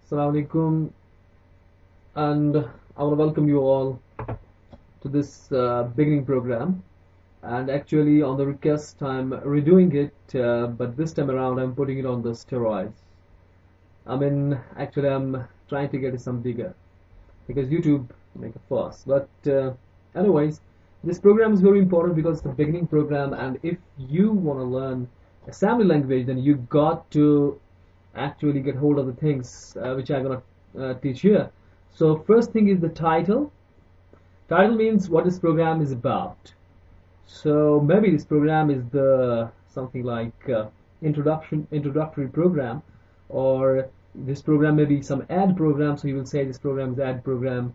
Assalamu alaikum, and I want to welcome you all to this beginning program. And actually, on the request, I'm redoing it, but this time around, I'm putting it on the steroids. Actually, I'm trying to get it some bigger because YouTube make a fuss. But anyways, this program is very important because it's a beginning program, and if you want to learn assembly language, then you got to actually get hold of the things which I'm gonna teach here. So first thing is the title. Title means what this program is about. So maybe this program is the something like introductory program, or this program may be some ad program. So you will say this program is ad program,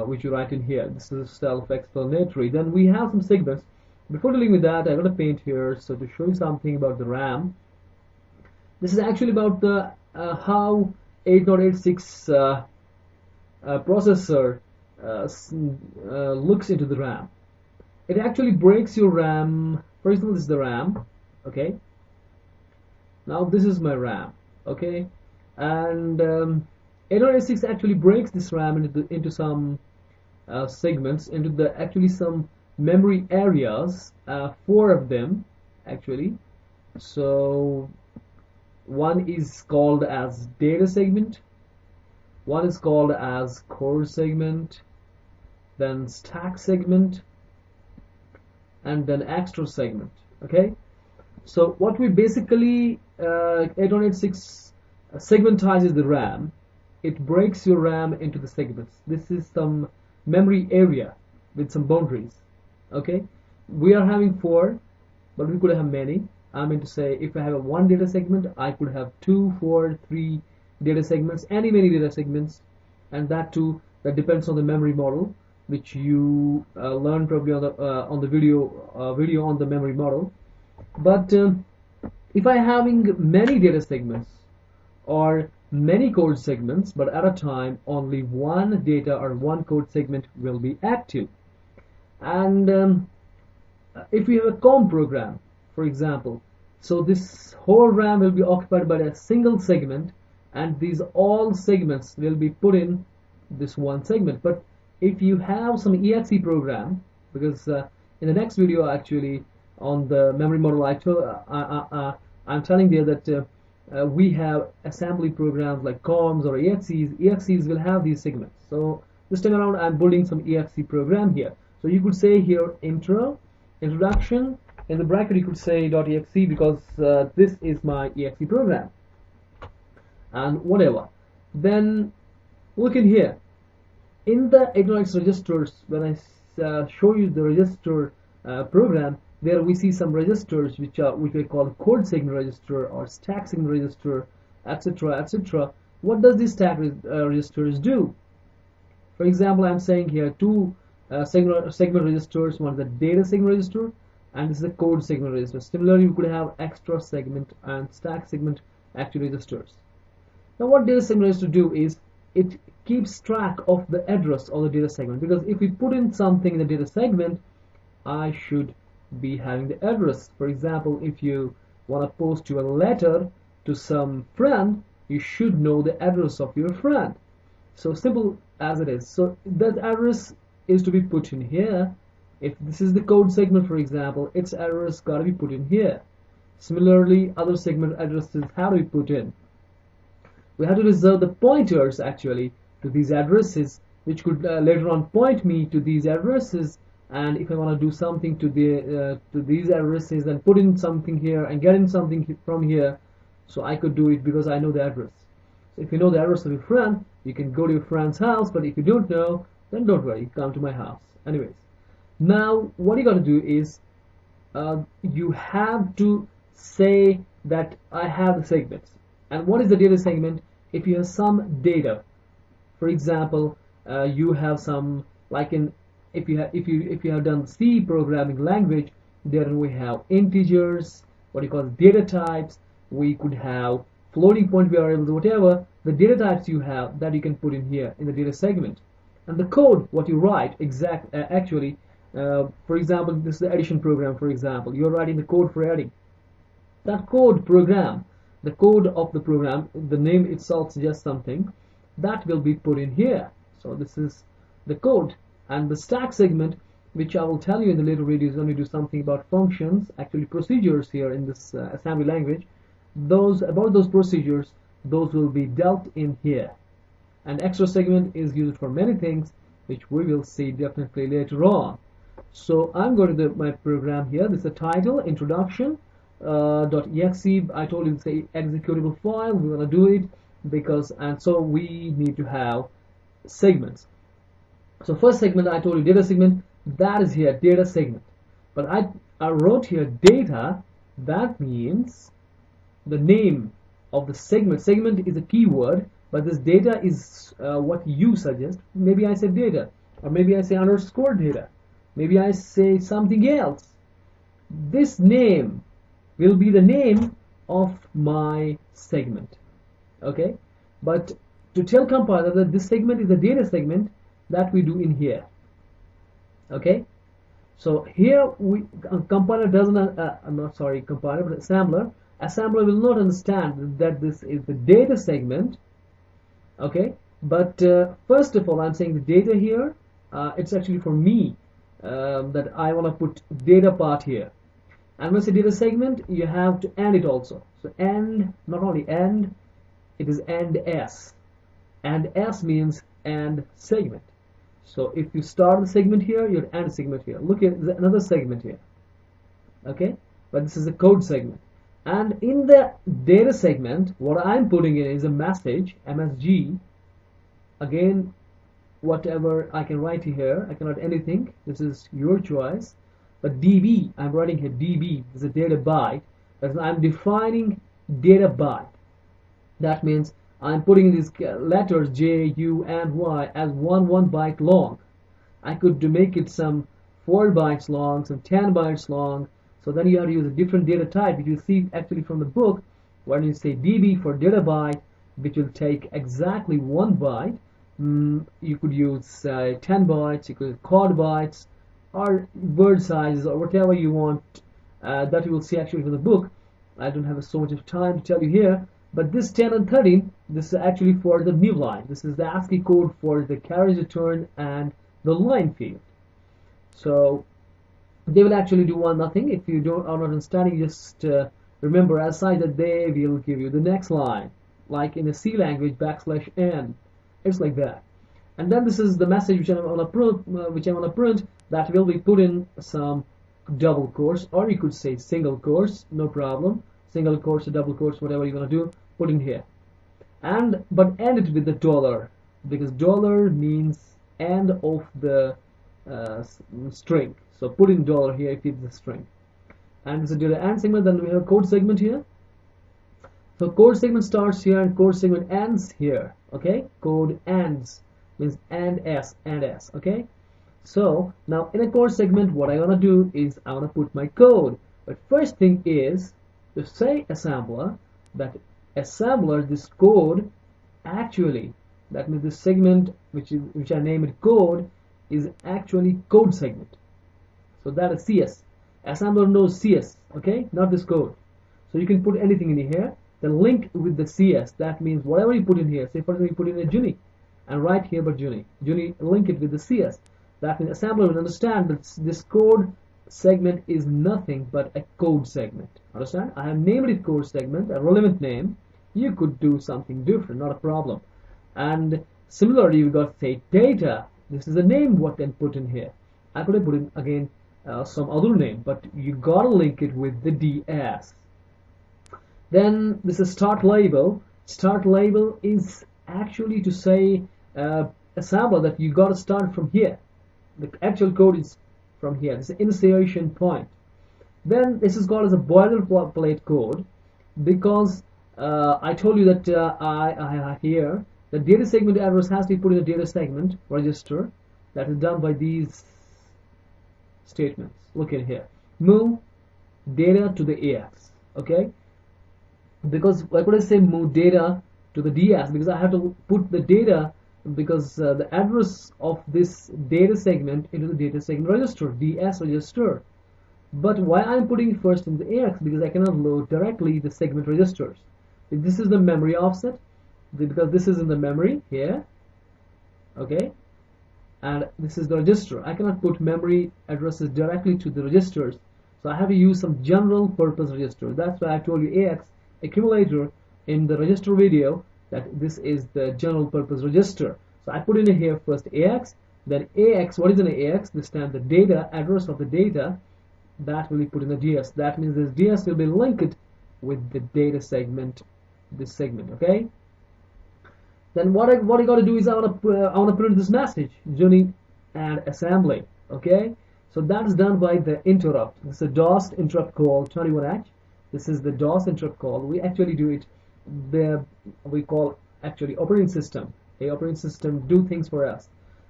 which you write in here. This is self-explanatory. Then we have some segments. Before dealing with that, I'm going to paint here. So to show you something about the RAM. This is actually about the how 8086 processor looks into the RAM. It actually breaks your RAM. For example, this is the RAM. Okay. Now this is my RAM. Okay, and 8086 actually breaks this RAM into some segments, into the actually some memory areas. 4 of them actually. So one is called as data segment, one is called as core segment, then stack segment, and then extra segment. Okay, so what we basically 8086 segmentizes the RAM. It breaks your RAM into the segments. This is some memory area with some boundaries. Okay, we are having 4, but we could have many. I mean to say, if I have a 1 data segment, I could have 2, 4, 3 data segments, many data segments, and that too, that depends on the memory model, which you learn probably on the video on the memory model. But if I having many data segments or many code segments, but at a time only one data or one code segment will be active, and if we have a COM program, for example, so this whole RAM will be occupied by a single segment, and these all segments will be put in this one segment. But if you have some exe program, because in the next video actually on the memory model I'm telling you that we have assembly programs like COMs or exes will have these segments. So this time around I'm building some exe program here. So you could say here introduction, in the bracket you could say .exe, because this is my exe program, and whatever. Then look in here in the 8086 registers. When I show you the register program, there we see some registers which we call code segment register or stack segment register, etc., etc. What does these stack registers do? For example, I'm saying here 2 segment registers. One is the data segment register, and this is a code segment register. Similarly, you could have extra segment and stack segment active registers. Now what data segment register do is it keeps track of the address of the data segment, because if we put in something in the data segment, I should be having the address. For example, if you want to post your letter to some friend, you should know the address of your friend. So simple as it is. So that address is to be put in here. If this is the code segment, for example, its address got to be put in here. Similarly, other segment addresses have to be put in. We have to reserve the pointers actually to these addresses, which could later on point me to these addresses. And if I want to do something to these addresses and put in something here and get in something from here, so I could do it because I know the address. So if you know the address of your friend, you can go to your friend's house. But if you don't know, then don't worry, come to my house. Anyways, now what you got to do is you have to say that I have the segments. And what is the data segment? If you have some data, for example, you have some, like in if you have done C programming language, then we have integers, what you call data types. We could have floating point variables, whatever the data types you have, that you can put in here in the data segment. And the code, what you write actually, for example, this is the addition program. For example, you're writing the code for adding. That code program the code of the program, the name itself suggests something, that will be put in here. So this is the code, and the stack segment, which I will tell you in the later videos when we do something about functions, actually procedures here in this assembly language. About those procedures, those will be dealt in here. And extra segment is used for many things, which we will see definitely later on. So I'm going to my program here. This is a title, introduction, .exe. I told you it's a executable file. We want to do it because, and so we need to have segments. So first segment, I told you data segment, that is here, data segment. But I wrote here data, that means the name of the segment. Segment is a keyword, but this data is what you suggest. Maybe I say data, or maybe I say underscore data. Maybe I say something else. This name will be the name of my segment. Okay? But to tell compiler that this segment is a data segment, that we do in here. Okay? So here compiler doesn't, I'm not sorry, compiler, but assembler will not understand that this is the data segment. Okay? But first of all, I'm saying the data here, it's actually for me that I want to put data part here. And when I say data segment, you have to end it also. So end, not only end, it is end s. And s means end segment. So if you start the segment here, you end segment here. Look at another segment here. Okay? But this is a code segment. And in the data segment, what I'm putting in is a message, MSG. Again, whatever I can write here, I can write anything. This is your choice. But dB, I'm writing here dB, this is a data byte. That means I'm defining data byte. That means I'm putting these letters J, U, and Y as one byte long. I could make it some 4 bytes long, some 10 bytes long. So then you have to use a different data type, which you see actually from the book. When you say dB for data byte, which will take exactly 1 byte, you could use 10 bytes, you could use quad bytes, or word sizes, or whatever you want. That you will see actually from the book. I don't have so much of time to tell you here. But this 10 and 13, this is actually for the new line. This is the ASCII code for the carriage return and the line field. So they will actually do one nothing. If you are not understanding, just remember aside that they will give you the next line, like in a C language \n. It's like that. And then this is the message which I want to print, that will be put in some double quotes, or you could say single quotes, no problem. Single quotes or double quotes, whatever you want to do, put in here. But end it with the dollar, because dollar means end of the string. So put in dollar here if it's the string. And this is the end segment. Then we have a code segment here. So code segment starts here and code segment ends here. Okay, code ends means end s. Okay. So now in a code segment, what I want to do is I want to put my code. But first thing is to say assembler that assembler, this code actually, that means this segment which I name it code is actually code segment. So that is CS. Assembler knows CS, okay, not this code. So you can put anything in here, then link with the CS. That means whatever you put in here, say for example you put in a Juni and write here but Juni, link it with the CS. That means assembler will understand that this code segment is nothing but a code segment. Understand? I have named it code segment, a relevant name. You could do something different, not a problem. And similarly, you got say data. This is a name what then put in here. I could have put in again some other name, but you gotta link it with the DS. Then this is start label. Start label is actually to say assembler that you gotta start from here. The actual code is from here. This is initiation point. Then this is called as a boilerplate code, because I told you that I have here the data segment address has to be put in the data segment register. That is done by these statements. Look at here. Move data to the AX. Okay? Because why could I say move data to the DS? Because I have to put the data, because the address of this data segment into the data segment register, DS register. But why I'm putting it first in the AX? Because I cannot load directly the segment registers. This is the memory offset, because this is in the memory here, okay, and this is the register. I cannot put memory addresses directly to the registers, so I have to use some general purpose register. That's why I told you AX accumulator in the register video, that this is the general purpose register. So I put in here first AX, then AX. What is an AX? This time the data, address of the data, that will be put in the DS. That means this DS will be linked with the data segment, this segment, okay? Then what I got to do is I want to print this message, journey and assembly, okay? So that's done by the interrupt. This is a DOS interrupt call 21H. This is the DOS interrupt call. We actually do it, we call actually operating system. A operating system do things for us.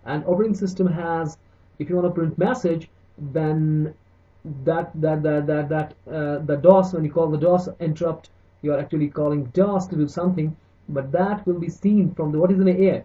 And operating system has, if you want to print message, then the DOS, when you call the DOS interrupt, you are actually calling DOS to do something, but that will be seen from the, what is an AH?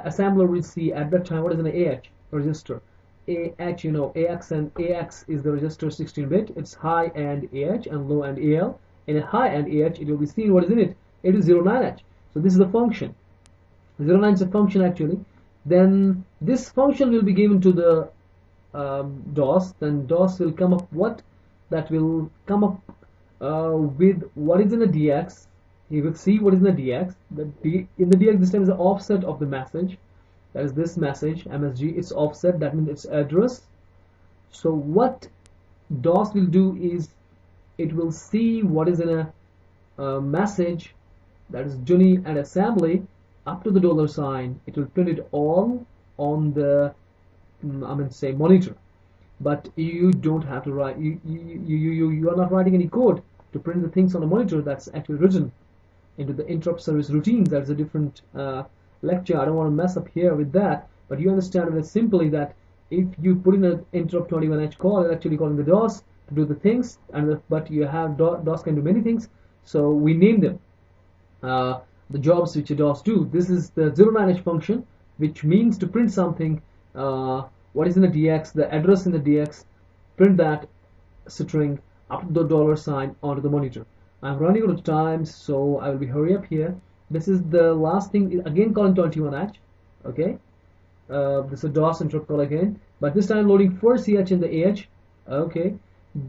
Assembler will see at that time what is an AH register. AH, you know, AX, and AX is the register 16-bit. It's high end AH and low end AL. In a high end AH, it will be seen what is in it. It is 09H. So this is the function. 09 is a function actually. Then this function will be given to the DOS. Then DOS will come up what? That will come up with what is in the DX. You will see what is in the DX. In the DX, this time is the offset of the message. That is this message, MSG. It's offset. That means its address. So what DOS will do is it will see what is in a message, that is journey and assembly, up to the $sign. It will print it all on the say monitor. But you don't have to write. You are not writing any code to print the things on a monitor. That's actually written into the interrupt service routines. That's a different lecture. I don't want to mess up here with that, but you understand it simply that if you put in an interrupt 21H call, it's actually calling the DOS to do the things, and but you have DOS can do many things, so we name them the jobs which a DOS do. This is the 09H function, which means to print something, what is in the DX, the address in the DX, print that string up to the $sign onto the monitor. I'm running out of time, so I will be hurry up here. This is the last thing, again calling 21H, okay? This is a DOS interrupt call again, but this time loading first CH in the AH, okay?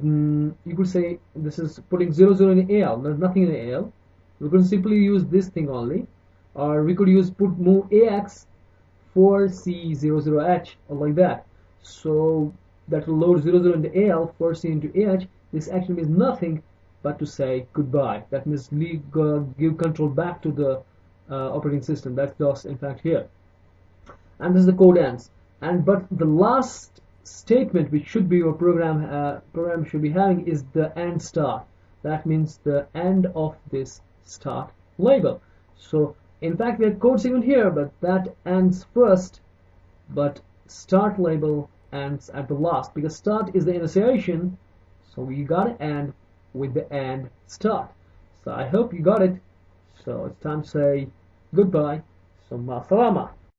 You could say this is putting 00 in AL. There's nothing in AL. We could simply use this thing only, or we could use move AX for C00H or like that. So that will load 00 into AL, 4C into AH. This actually means nothing but to say goodbye. That means give control back to the operating system. That's DOS in fact here. And this is the code ends. But the last statement which should be your program should be having is the end start. That means the end of this start label. So in fact we have code segment here, but that ends first, but start label ends at the last, because start is the initiation, so we gotta end with the end start. So I hope you got it. So it's time to say goodbye. So ma salama.